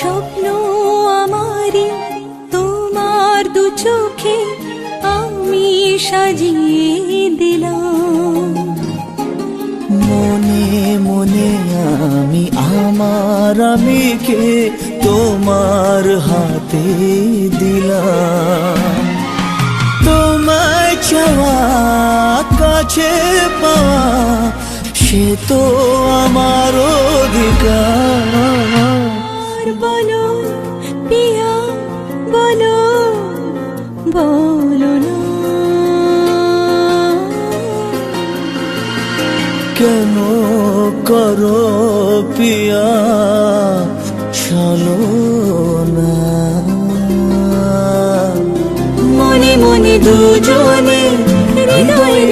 স্বপ্ন আমারি তোমার দু চোখে আমি সাজিয়ে দিলাম। মনে মনে আমি আমার আমিকে তোমার হাতে দিলাম। তোমায় চাওয়া কাছে পাওয়া সে তো আমার অধিকার। বলো পিয়া বলো বলো না কেন করো পিয়া চলো না। মনে মনে দুজনে হৃদয়ের